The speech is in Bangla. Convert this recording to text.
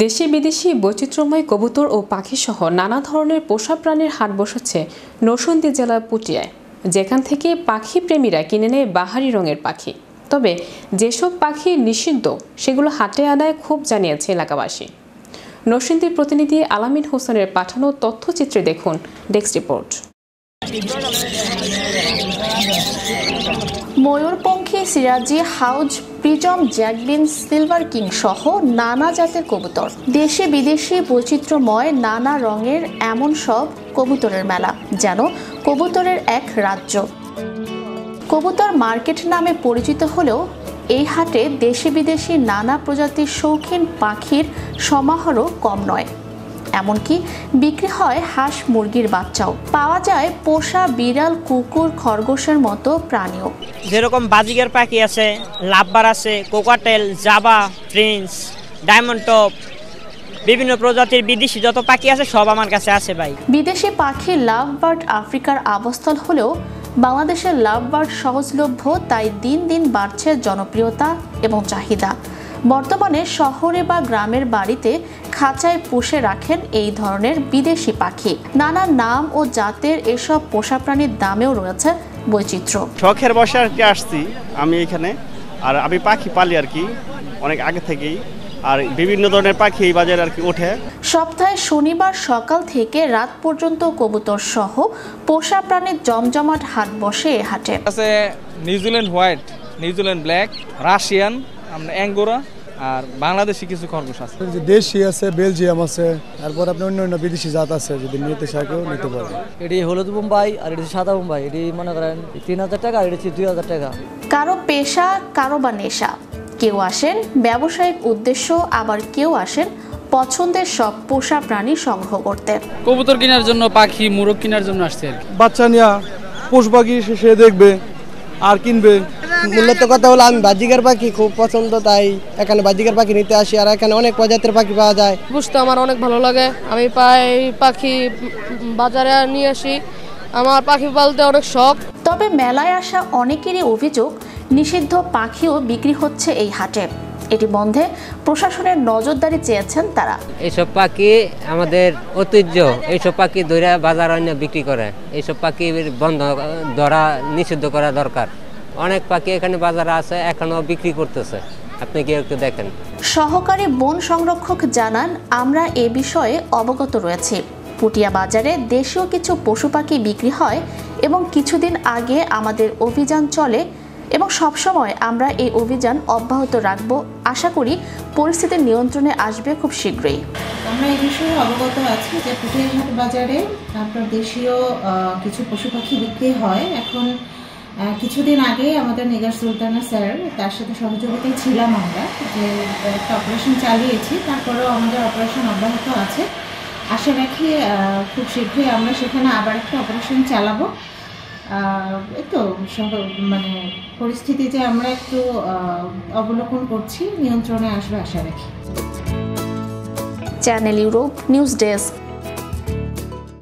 দেশি বিদেশি বৈচিত্র্যময় কবুতর ও পাখিসহ নানা ধরনের পোষা প্রাণীর হাট বসেছে নরসিংদী জেলার পুটিয়ায়, যেখান থেকে পাখি প্রেমীরা কিনে নেয় বাহারি রঙের পাখি। তবে যেসব পাখি নিষিদ্ধ সেগুলো হাটে আনায় ক্ষোভ জানিয়েছে এলাকাবাসী। নরসিংদীর প্রতিনিধি আলামিন হোসেনের পাঠানো তথ্যচিত্রে দেখুন ডেস্ক রিপোর্ট। ময়ূরপঙ্খী, সিরাজি, house, prism, Jacobin, silver king সহ নানা জাতের কবুতর, দেশি বিদেশি বৈচিত্র্যময় নানা রঙের এমন সব কবুতরের মেলা, যেন কবুতরের এক রাজ্য। কবুতর মার্কেট নামে পরিচিত হলেও এই হাটে দেশি বিদেশি নানা প্রজাতির শৌখিন পাখির সমাহার কম নয়। এমনকি বিক্রি হয় হাঁস মুরগির বাচ্চাও, পাওয়া যায় পোষা বিড়াল, কুকুর, খরগোশের মতো প্রাণীও। যেরকম বাজিগার পাখি আছে, লাভবার আছে, কোকাটেল, জাবা, প্রিন্স, ডায়মন্ড টপ, বিভিন্ন প্রজাতির বিদেশি যত পাখি আছে সব আমার কাছে আছে ভাই। বিদেশি পাখি লাভ বার্ড আফ্রিকার আবাসস্থল হলেও বাংলাদেশের লাভ বার্ড সহজলভ্য, তাই দিন দিন বাড়ছে জনপ্রিয়তা এবং চাহিদা। বর্তমানে শহরে বা গ্রামের বাড়িতে খাঁচায় পুষে রাখেন এই ধরনের বিদেশি পাখি। নানা নাম ও জাতের এসব পোষা প্রাণীর দামেও রয়েছে বৈচিত্র্য। শখের বসে আর কি আসছি আমি এখানে, আর আমি পাখি পালি আর কি অনেক আগে থেকেই, আর বিভিন্ন ধরনের পাখি এই বাজারে আর কি ওঠে। সপ্তাহে শনিবার সকাল থেকে রাত পর্যন্ত কবুতর সহ পোষা প্রাণীর জমজমাট হাট বসে এ হাটে। আছে New Zealand white, New Zealand black, Russian, Angora আর বাংলাদেশি কিছু খরগোশ আছে। দেশি আছে, বেলজিয়াম আছে, তারপর আপনার অন্য বিদেশি জাত আছে, যদি নিতে চাই কেউ নিতে পারবে। এটি হলুদ বোম্বাই আর এটি সাদা বোম্বাই, এটি মনে করেন 3000 টাকা আর এটি 2000 টাকা। কারো পেশা, কারো বা নেশা, কেউ আসেন ব্যবসায়িক উদ্দেশ্য, আবার কেউ আসেন পছন্দের সব পোষা প্রাণী সংগ্রহ করতে। কবুতর কেনার জন্য, পাখি মুরগ কেনার জন্য আসছে আর কি। বাচ্চা নিয়ে পোষ পাখি সে দেখবে আর কিনবে। মূলত কথা হলো আমি বাজিগার পাখি খুব পছন্দ, তাই এখানে বাজিগার পাখি নিতে আসি। আর এখানে অনেক প্রজাতির পাখি পাওয়া যায়। বুঝতে আমার অনেক ভালো লাগে। আমি পাই পাখি বাজারে নিয়ে আসি, আমার পাখি পালতে অনেক শখ। তবে মেলায় আসা অনেকেরই অভিযোগ, নিষিদ্ধ পাখিও বিক্রি হচ্ছে এই হাটে। এটি বন্ধে প্রশাসনের নজরদারি চেয়েছেন তারা। এইসব পাখি আমাদের ঐতিহ্য, এইসব পাখি ধরে বাজার অন্য বিক্রি করে, এইসব পাখি বন্ধ ধরা নিষিদ্ধ করা দরকার। অনেক পাখি এখানে বাজারে আছে, এখনো বিক্রি করতেছে, আপনি কি একটু দেখেন। সহকারী বন সংরক্ষক জানান, আমরা এ বিষয়ে অবগত রয়েছি। পুটিয়া বাজারে দেশীয় কিছু পশু পাখি বিক্রি হয় এবং কিছুদিন আগে আমাদের অভিযান চলে এবং সবসময় আমরা এই অভিযান অব্যাহত রাখব। আশা করি পরিস্থিতি নিয়ন্ত্রণে আসবে খুব শীঘ্রই। আমরা এই বিষয়ে অবগত আছি যে পুটিয়াঘাট বাজারে আপনার দেশীয় কিছু পশু পাখি বিক্রি হয়। এখন কিছুদিন আগে আমাদের নিগার সুলতানা স্যার, তার সাথে সহযোগিতায় ছিলাম আমরা, যে একটা অপারেশন চালিয়েছি। তারপরেও আমাদের অপারেশন অব্যাহত আছে। আশা রাখি খুব শীঘ্রই আমরা সেখানে আবার একটা অপারেশন চালাবো। এই তো মানে পরিস্থিতি যে আমরা একটু অবলোকন করছি, নিয়ন্ত্রণে আসবে আশা রাখি। Channel Europe news desk.